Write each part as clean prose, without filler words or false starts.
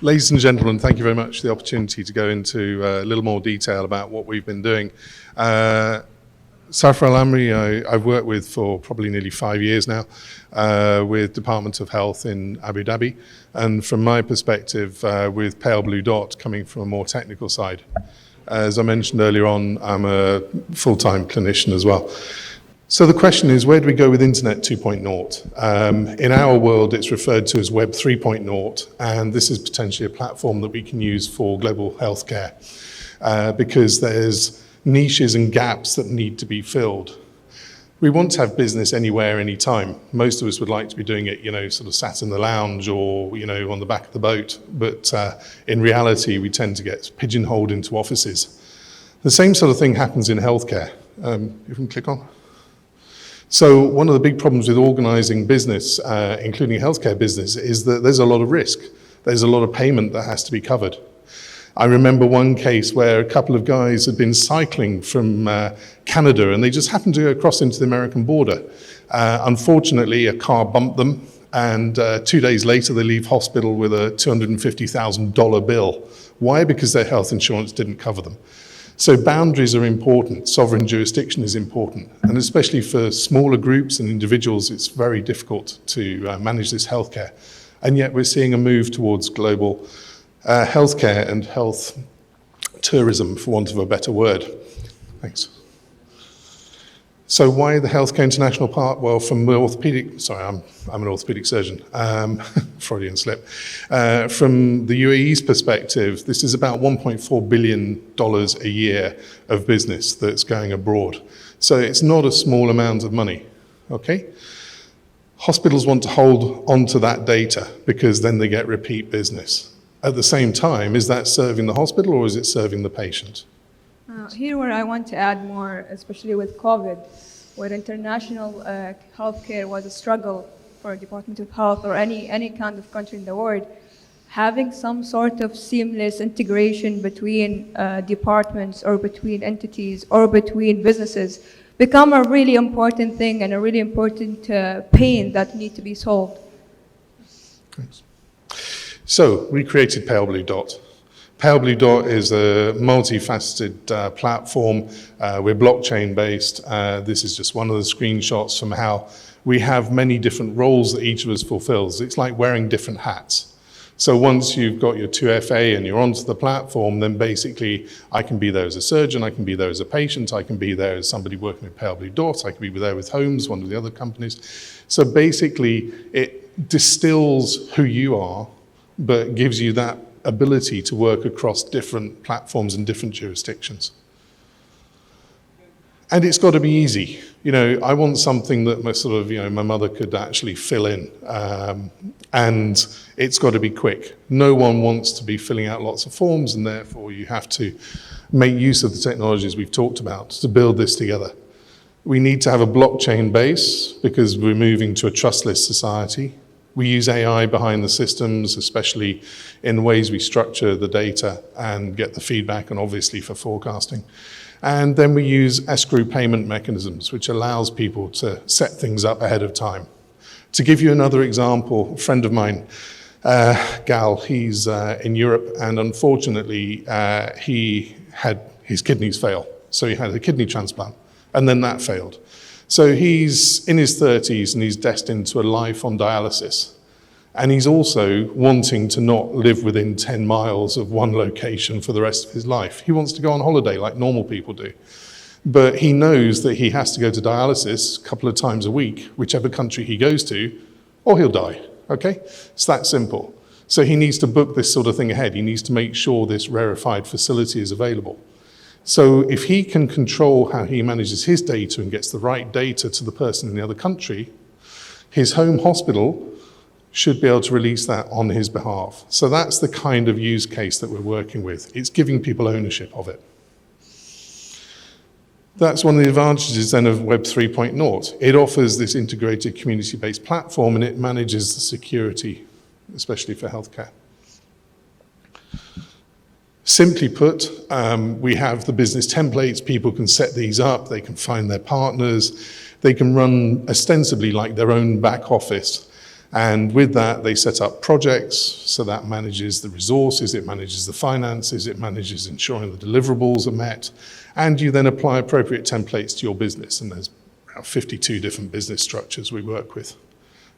Ladies and gentlemen, thank you very much for the opportunity to go into a little more detail about what we've been doing. Safa Ameri, I've worked with for probably nearly 5 years now with Department of Health in Abu Dhabi, and from my perspective with Pale Blue Dot coming from a more technical side. As I mentioned earlier on, I'm a full-time clinician as well. So the question is, where do we go with Internet 2.0? In our world, it's referred to as Web 3.0, and this is potentially a platform that we can use for global healthcare because there's niches and gaps that need to be filled. We want to have business anywhere, anytime. Most of us would like to be doing it, sort of sat in the lounge or, on the back of the boat. But in reality, we tend to get pigeonholed into offices. The same sort of thing happens in healthcare. You can click on. So one of the big problems with organizing business, including healthcare business, is that there's a lot of risk. There's a lot of payment that has to be covered. I remember one case where a couple of guys had been cycling from Canada and they just happened to go across into the American border. Unfortunately, a car bumped them, and 2 days later they leave hospital with a $250,000 bill. Why? Because their health insurance didn't cover them. So boundaries are important, sovereign jurisdiction is important, and especially for smaller groups and individuals, it's very difficult to manage this healthcare. And yet we're seeing a move towards global healthcare and health tourism, for want of a better word. Thanks. So why the Healthcare International Park? Well, from the I'm an orthopedic surgeon, Freudian slip. From the UAE's perspective, this is about $1.4 billion a year of business that's going abroad. So it's not a small amount of money, okay? Hospitals want to hold onto that data because then they get repeat business. At the same time, is that serving the hospital or is it serving the patient? Here where I want to add more, especially with COVID, where international healthcare was a struggle for Department of Health or any kind of country in the world, having some sort of seamless integration between departments or between entities or between businesses become a really important thing and a really important pain that need to be solved. Thanks. So we created Pale Blue Dot. Pale Blue Dot is a multifaceted platform. We're blockchain based. This is just one of the screenshots from how we have many different roles that each of us fulfills. It's like wearing different hats. So once you've got your 2FA and you're onto the platform, then basically I can be there as a surgeon, I can be there as a patient, I can be there as somebody working with Pale Blue Dot, I can be there with Homes, one of the other companies. So basically it distills who you are, but gives you that ability to work across different platforms and different jurisdictions. And it's got to be easy. I want something that my mother could actually fill in. And it's got to be quick. No one wants to be filling out lots of forms, and therefore you have to make use of the technologies we've talked about to build this together. We need to have a blockchain base because we're moving to a trustless society. We use AI behind the systems, especially in the ways we structure the data and get the feedback, and obviously for forecasting. And then we use escrow payment mechanisms, which allows people to set things up ahead of time. To give you another example, a friend of mine, Gal, he's in Europe, and unfortunately he had his kidneys fail. So he had a kidney transplant, and then that failed. So he's in his 30s and he's destined to a life on dialysis. And he's also wanting to not live within 10 miles of one location for the rest of his life. He wants to go on holiday like normal people do. But he knows that he has to go to dialysis a couple of times a week, whichever country he goes to, or he'll die, okay? It's that simple. So he needs to book this sort of thing ahead. He needs to make sure this rarefied facility is available. So if he can control how he manages his data and gets the right data to the person in the other country, his home hospital should be able to release that on his behalf. So that's the kind of use case that we're working with. It's giving people ownership of it. That's one of the advantages then of Web 3.0. It offers this integrated community-based platform and it manages the security, especially for healthcare. Simply put, we have the business templates. People can set these up, they can find their partners, they can run ostensibly like their own back office. And with that, they set up projects, so that manages the resources, it manages the finances, it manages ensuring the deliverables are met, and you then apply appropriate templates to your business. And there's around 52 different business structures we work with.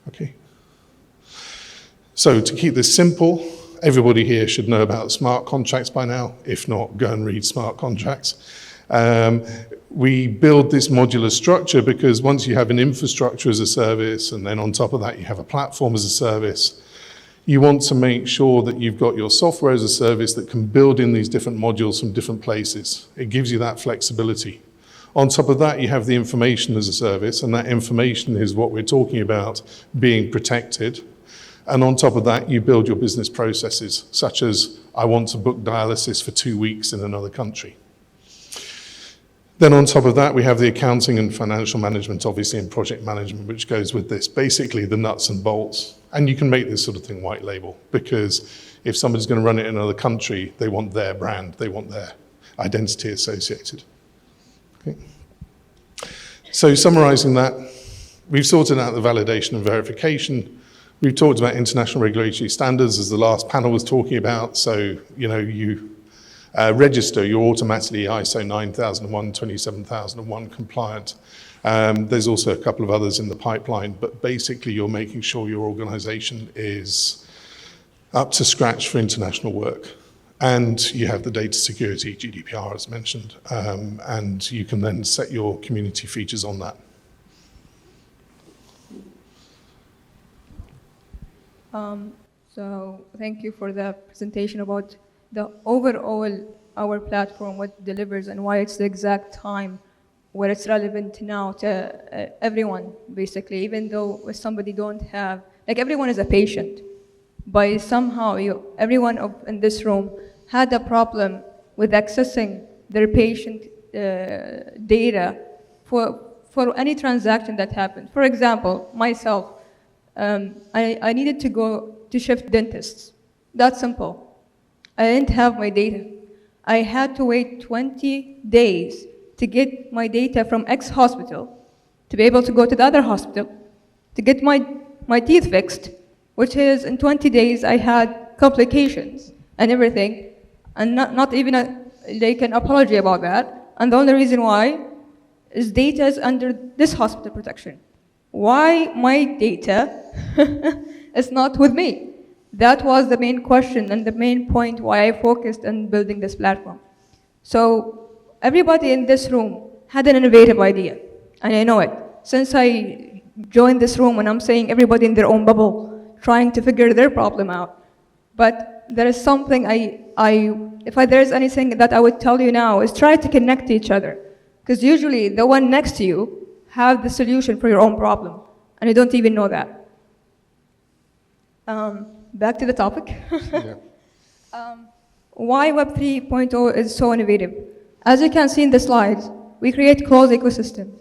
Okay. So to keep this simple, everybody here should know about smart contracts by now. If not, go and read smart contracts. We build this modular structure because once you have an infrastructure as a service, and then on top of that you have a platform as a service, you want to make sure that you've got your software as a service that can build in these different modules from different places. It gives you that flexibility. On top of that, you have the information as a service, and that information is what we're talking about being protected. And on top of that, you build your business processes, such as, I want to book dialysis for 2 weeks in another country. Then on top of that, we have the accounting and financial management, obviously, and project management, which goes with this, basically the nuts and bolts. And you can make this sort of thing white label, because if somebody's going to run it in another country, they want their brand, they want their identity associated. Okay. So summarizing that, we've sorted out the validation and verification. We've talked about international regulatory standards, as the last panel was talking about. So, you register, you're automatically ISO 9001, 27001 compliant. There's also a couple of others in the pipeline, but basically you're making sure your organization is up to scratch for international work. And you have the data security, GDPR as mentioned, and you can then set your community features on that. So thank you for the presentation about the overall, our platform, what it delivers and why it's the exact time where it's relevant now to everyone, basically, even though if somebody don't have, like everyone is a patient, but somehow everyone in this room had a problem with accessing their patient data for any transaction that happened. For example, myself, I needed to go to shift dentists. That's simple. I didn't have my data. I had to wait 20 days to get my data from X hospital to be able to go to the other hospital to get my teeth fixed, which is in 20 days I had complications and everything, and not even like an apology about that. And the only reason why is data is under this hospital protection. Why my data is not with me? That was the main question and the main point why I focused on building this platform. So everybody in this room had an innovative idea, and I know it. Since I joined this room, and I'm saying everybody in their own bubble, trying to figure their problem out. But there is something if there's anything that I would tell you now is try to connect to each other. Because usually the one next to you have the solution for your own problem, and you don't even know that. Back to the topic. Yeah. Why Web 3.0 is so innovative. As you can see in the slides, we create closed ecosystem.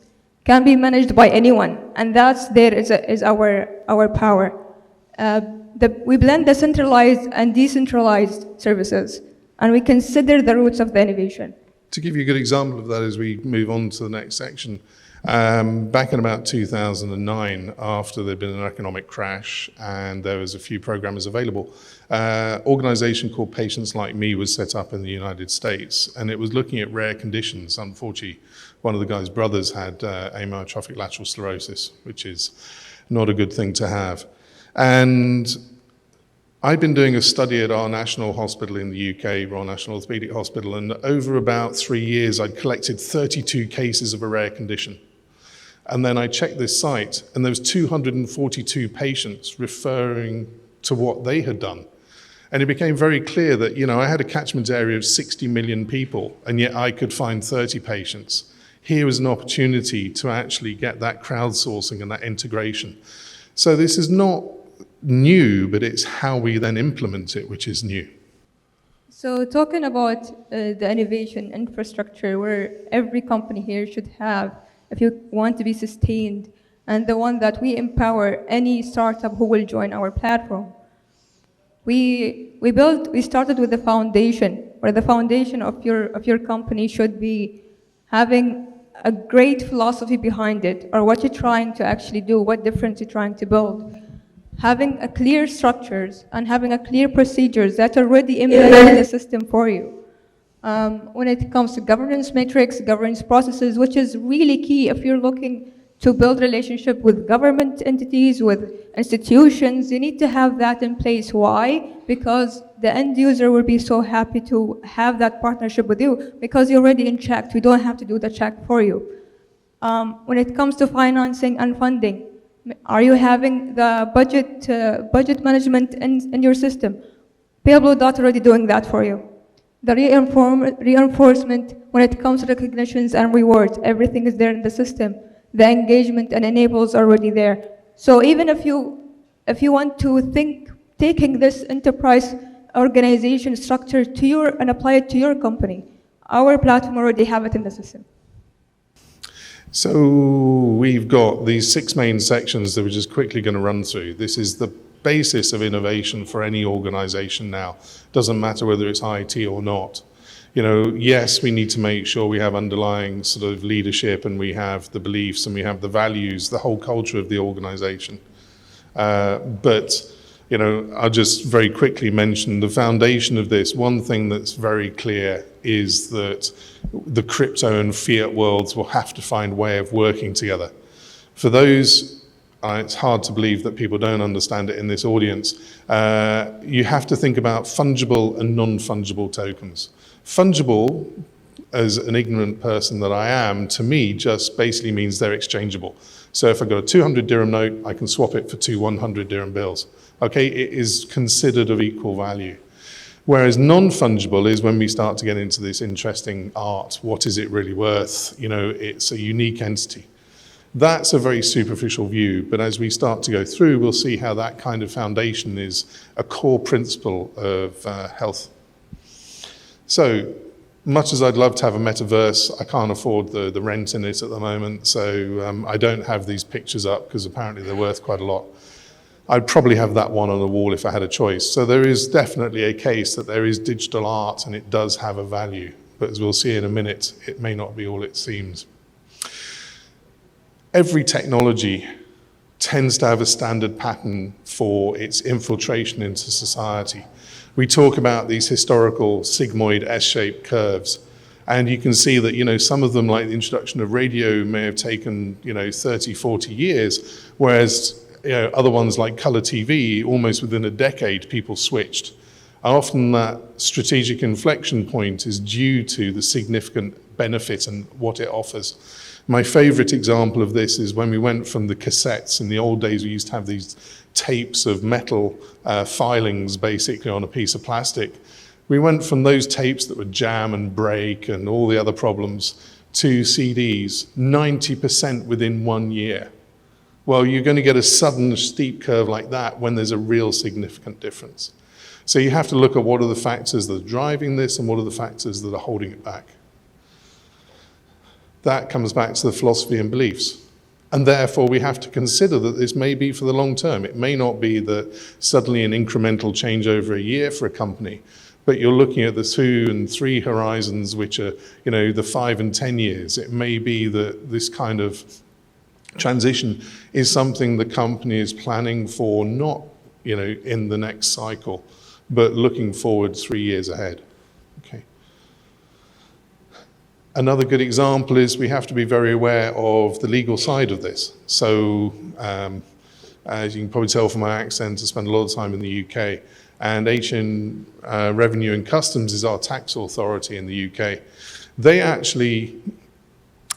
Can be managed by anyone, and that's is our power. We blend the centralized and decentralized services, and we consider the roots of the innovation. To give you a good example of that as we move on to the next section, back in about 2009, after there'd been an economic crash and there was a few programmers available, an organization called Patients Like Me was set up in the United States, and it was looking at rare conditions. Unfortunately, one of the guy's brothers had amyotrophic lateral sclerosis, which is not a good thing to have. And I'd been doing a study at our national hospital in the UK, Royal National Orthopaedic Hospital, and over about 3 years, I'd collected 32 cases of a rare condition. And then I checked this site, and there was 242 patients referring to what they had done. And it became very clear that, I had a catchment area of 60 million people, and yet I could find 30 patients. Here was an opportunity to actually get that crowdsourcing and that integration. So this is not new, but it's how we then implement it, which is new. So talking about the innovation infrastructure where every company here should have, if you want to be sustained, and the one that we empower any startup who will join our platform. We started with the foundation, where the foundation of your company should be having a great philosophy behind it, or what you're trying to actually do, what difference you're trying to build. having a clear structures and having a clear procedures that are already embedded in the system for you. When it comes to governance metrics, governance processes, which is really key if you're looking to build relationship with government entities, with institutions, you need to have that in place. Why? Because the end user will be so happy to have that partnership with you because you're already in check. We don't have to do the check for you. When it comes to financing and funding, are you having the budget management in your system? PayBlue already doing that for you. The reinforcement when it comes to recognitions and rewards, everything is there in the system. The engagement and enables are already there. So even if you want to think taking this enterprise organization structure to and apply it to your company, our platform already have it in the system. So we've got these 6 main sections that we're just quickly going to run through. This is the basis of innovation for any organization now. Doesn't matter whether it's IT or not. You know, yes, we need to make sure we have underlying sort of leadership and we have the beliefs and we have the values, the whole culture of the organization. But, you know, I'll just very quickly mention the foundation of this. One thing that's very clear is that the crypto and fiat worlds will have to find a way of working together. For those, it's hard to believe that people don't understand it in this audience. You have to think about fungible and non-fungible tokens. Fungible, as an ignorant person that I am, to me just basically means they're exchangeable. So if I've got a 200 dirham note, I can swap it for 2 100 dirham bills. Okay, it is considered of equal value. Whereas non-fungible is when we start to get into this interesting art. What is it really worth? You know, it's a unique entity. That's a very superficial view, but as we start to go through, we'll see how that kind of foundation is a core principle of health. So, much as I'd love to have a metaverse, I can't afford the rent in it at the moment, so I don't have these pictures up because apparently they're worth quite a lot. I'd probably have that one on the wall if I had a choice. So there is definitely a case that there is digital art and it does have a value, but as we'll see in a minute, it may not be all it seems. Every technology tends to have a standard pattern for its infiltration into society. We talk about these historical sigmoid S-shaped curves, and you can see that, you know, some of them, like the introduction of radio, may have taken, you know, 30, 40 years, whereas, you know, other ones like color TV, almost within a decade, people switched. And often that strategic inflection point is due to the significant benefit and what it offers. My favorite example of this is when we went from the cassettes. In the old days, we used to have these tapes of metal filings basically on a piece of plastic. We went from those tapes that would jam and break and all the other problems to CDs, 90% within 1 year. Well, you're going to get a sudden steep curve like that when there's a real significant difference. So you have to look at what are the factors that are driving this and what are the factors that are holding it back. That comes back to the philosophy and beliefs. And therefore, we have to consider that this may be for the long term. It may not be that suddenly an incremental change over a year for a company, but you're looking at the 2 and 3 horizons, which are, you know, the 5 and 10 years. It may be that this kind of transition is something the company is planning for, not, you know, in the next cycle, but looking forward 3 years ahead. Okay. Another good example is we have to be very aware of the legal side of this. So, as you can probably tell from my accent, I spend a lot of time in the UK, and HN Revenue and Customs is our tax authority in the UK. They actually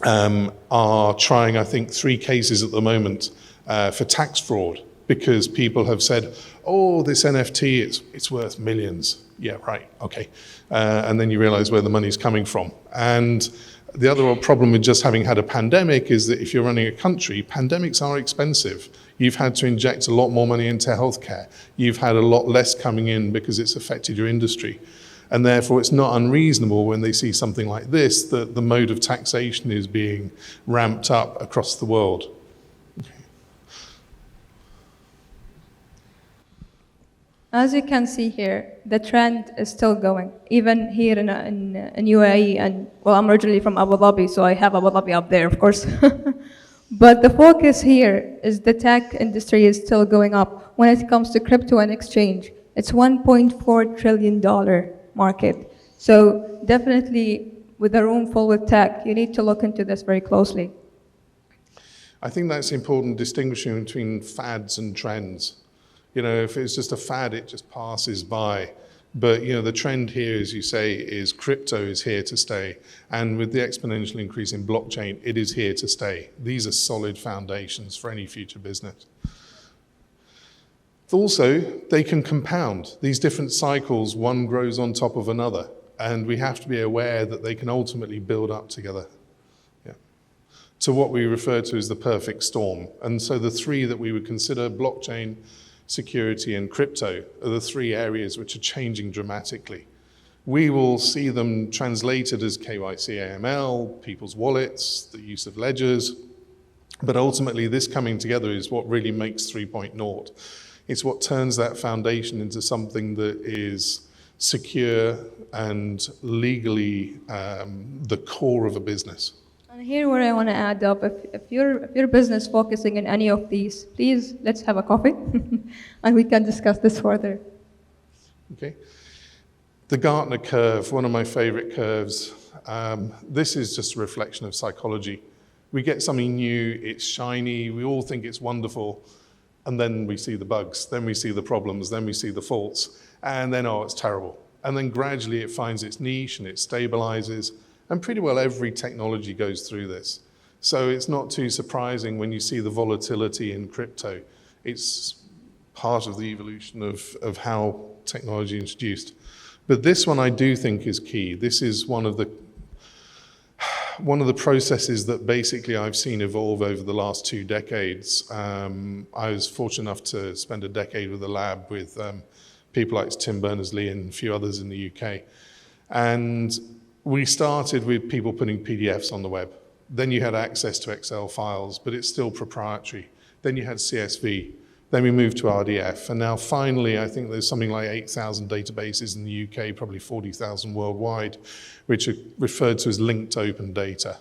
are trying, I think, 3 cases at the moment for tax fraud, because people have said, oh, this NFT, it's worth millions. Yeah, right, okay. And then you realize where the money's coming from. And the other problem with just having had a pandemic is that if you're running a country, pandemics are expensive. You've had to inject a lot more money into healthcare. You've had a lot less coming in because it's affected your industry. And therefore, it's not unreasonable when they see something like this that the mode of taxation is being ramped up across the world. As you can see here, the trend is still going. Even here in UAE, and well, I'm originally from Abu Dhabi, so I have Abu Dhabi up there, of course. But the focus here is the tech industry is still going up. When it comes to crypto and exchange, it's $1.4 trillion market. So definitely with a room full with tech, you need to look into this very closely. I think that's important distinguishing between fads and trends. You know, if it's just a fad, it just passes by. But, you know, the trend here, as you say, is crypto is here to stay. And with the exponential increase in blockchain, it is here to stay. These are solid foundations for any future business. Also, they can compound. These different cycles, one grows on top of another. And we have to be aware that they can ultimately build up together. Yeah. To what we refer to as the perfect storm. And so the three that we would consider, blockchain, security, and crypto, are the three areas which are changing dramatically. We will see them translated as KYC, AML, people's wallets, the use of ledgers, but ultimately this coming together is what really makes 3.0. It's what turns that foundation into something that is secure and legally the core of a business. And here where I want to add up, if your business focusing on any of these, please let's have a coffee and we can discuss this further. Okay. The Gartner Curve, one of my favorite curves. This is just a reflection of psychology. We get something new, it's shiny, we all think it's wonderful, and then we see the bugs, then we see the problems, then we see the faults, and then, oh, it's terrible. And then gradually it finds its niche and it stabilizes. And pretty well every technology goes through this. So it's not too surprising when you see the volatility in crypto. It's part of the evolution of how technology is introduced. But this one I do think is key. This is one of the processes that basically I've seen evolve over the last 2 decades. I was fortunate enough to spend a decade with a lab with people like Tim Berners-Lee and a few others in the UK. And we started with people putting PDFs on the web. Then you had access to Excel files, but it's still proprietary. Then you had CSV. Then we moved to RDF. And now finally, I think there's something like 8,000 databases in the UK, probably 40,000 worldwide, which are referred to as linked open data.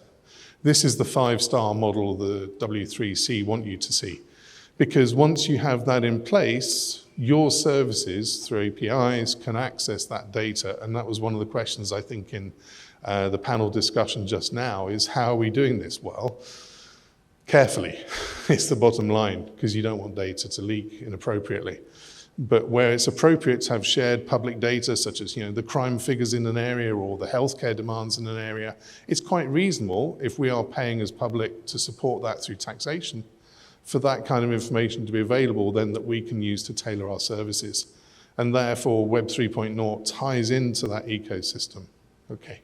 This is the 5-star model the W3C want you to see. Because once you have that in place, your services through APIs can access that data. And that was one of the questions I think in the panel discussion just now is how are we doing this? Well, carefully, it's the bottom line, because you don't want data to leak inappropriately. But where it's appropriate to have shared public data, such as the crime figures in an area or the healthcare demands in an area, it's quite reasonable if we are paying as public to support that through taxation for that kind of information to be available then that we can use to tailor our services. And therefore, Web 3.0 ties into that ecosystem. Okay.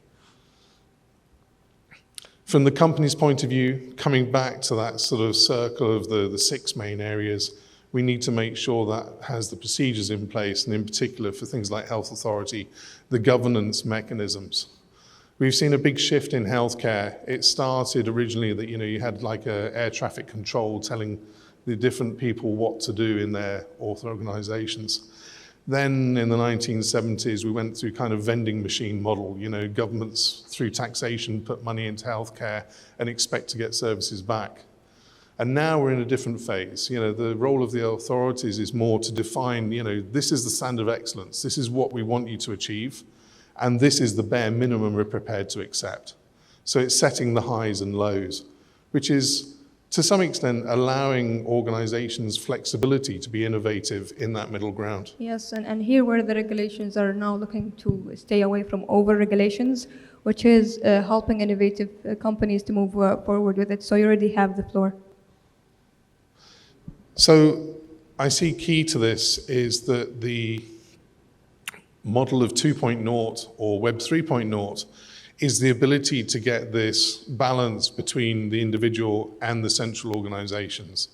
From the company's point of view, coming back to that sort of circle of the 6 main areas, we need to make sure that has the procedures in place, and in particular for things like health authority, the governance mechanisms. We've seen a big shift in healthcare. It started originally that you had like a air traffic control telling the different people what to do in their organizations. Then in the 1970s, we went through kind of vending machine model. Governments through taxation put money into healthcare and expect to get services back. And now we're in a different phase. The role of the authorities is more to define, this is the standard of excellence. This is what we want you to achieve. And this is the bare minimum we're prepared to accept. So it's setting the highs and lows, which is, to some extent, allowing organizations flexibility to be innovative in that middle ground. Yes, and here where the regulations are now looking to stay away from over-regulations, which is helping innovative companies to move forward with it. So you already have the floor. So I see key to this is that the model of 2.0 or Web 3.0 is the ability to get this balance between the individual and the central organizations.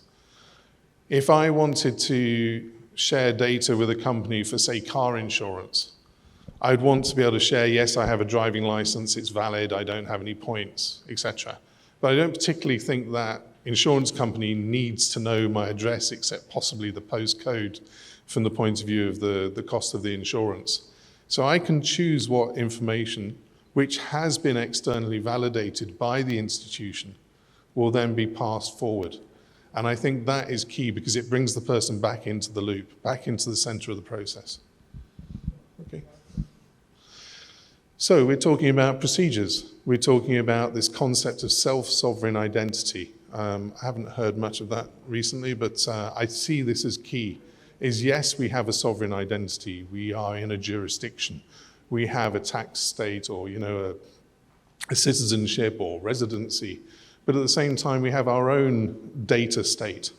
If I wanted to share data with a company for, say, car insurance, I'd want to be able to share, yes, I have a driving license, it's valid, I don't have any points, etc. But I don't particularly think that insurance company needs to know my address except possibly the postcode from the point of view of the cost of the insurance. So I can choose what information, which has been externally validated by the institution, will then be passed forward. And I think that is key because it brings the person back into the loop, back into the center of the process. Okay. So we're talking about procedures. We're talking about this concept of self-sovereign identity. I haven't heard much of that recently, but I see this as key. Is yes, we have a sovereign identity. We are in a jurisdiction. We have a tax state or, a citizenship or residency. But at the same time, we have our own data state,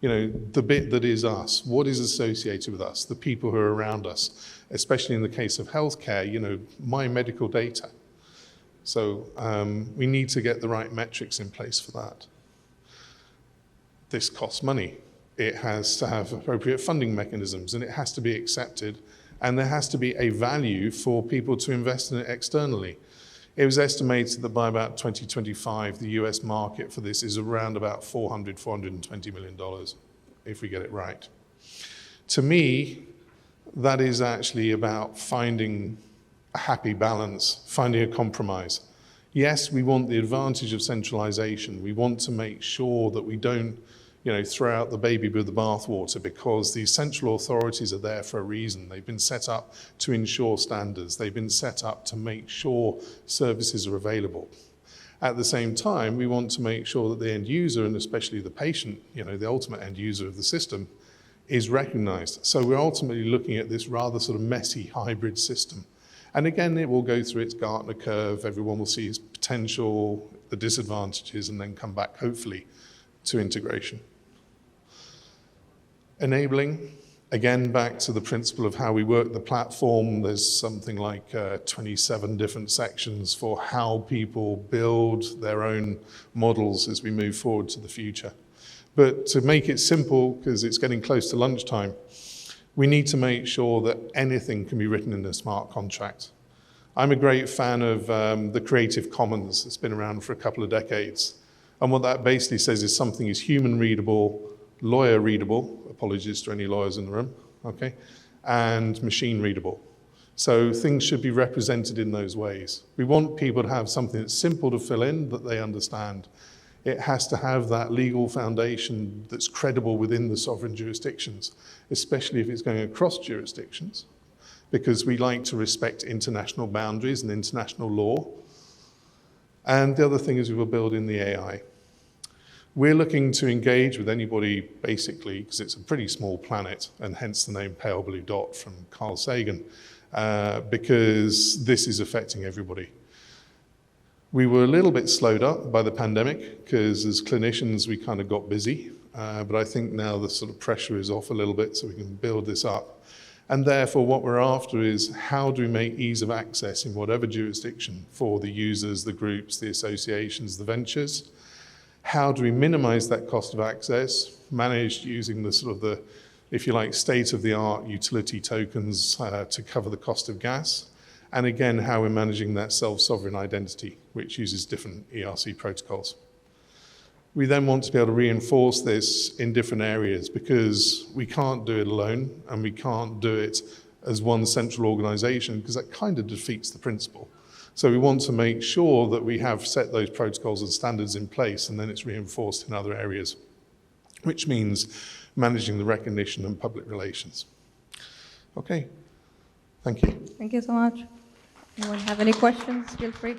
the bit that is us, what is associated with us, the people who are around us, especially in the case of healthcare, my medical data. So we need to get the right metrics in place for that. This costs money. It has to have appropriate funding mechanisms, and it has to be accepted, and there has to be a value for people to invest in it externally. It was estimated that by about 2025, the US market for this is around about $420 million, if we get it right. To me, that is actually about finding a happy balance, finding a compromise. Yes, we want the advantage of centralization. We want to make sure that we don't throw out the baby with the bathwater, because these central authorities are there for a reason. They've been set up to ensure standards. They've been set up to make sure services are available. At the same time, we want to make sure that the end user, and especially the patient, the ultimate end user of the system, is recognized. So we're ultimately looking at this rather sort of messy hybrid system. And again, it will go through its Gartner curve. Everyone will see its potential, the disadvantages, and then come back, hopefully, to integration. Enabling, again, back to the principle of how we work the platform. There's something like 27 different sections for how people build their own models as we move forward to the future. But to make it simple, because it's getting close to lunchtime, we need to make sure that anything can be written in a smart contract. I'm a great fan of the Creative Commons. It's been around for a couple of decades. And what that basically says is something is human readable, lawyer readable, apologies to any lawyers in the room, okay, and machine readable. So things should be represented in those ways. We want people to have something that's simple to fill in, that they understand. It has to have that legal foundation that's credible within the sovereign jurisdictions, especially if it's going across jurisdictions, because we like to respect international boundaries and international law. And the other thing is we will build in the AI. We're looking to engage with anybody, basically, because it's a pretty small planet, and hence the name Pale Blue Dot from Carl Sagan, because this is affecting everybody. We were a little bit slowed up by the pandemic, because as clinicians, we kind of got busy. But I think now the sort of pressure is off a little bit, so we can build this up. And therefore, what we're after is how do we make ease of access in whatever jurisdiction for the users, the groups, the associations, the ventures? How do we minimize that cost of access, managed using the sort of the, if you like, state-of-the-art utility tokens to cover the cost of gas? And again, how we're managing that self-sovereign identity, which uses different ERC protocols. We then want to be able to reinforce this in different areas, because we can't do it alone, and we can't do it as one central organization, because that kind of defeats the principle. So we want to make sure that we have set those protocols and standards in place, and then it's reinforced in other areas, which means managing the recognition and public relations. Okay, thank you. Thank you so much. Anyone have any questions? Feel free.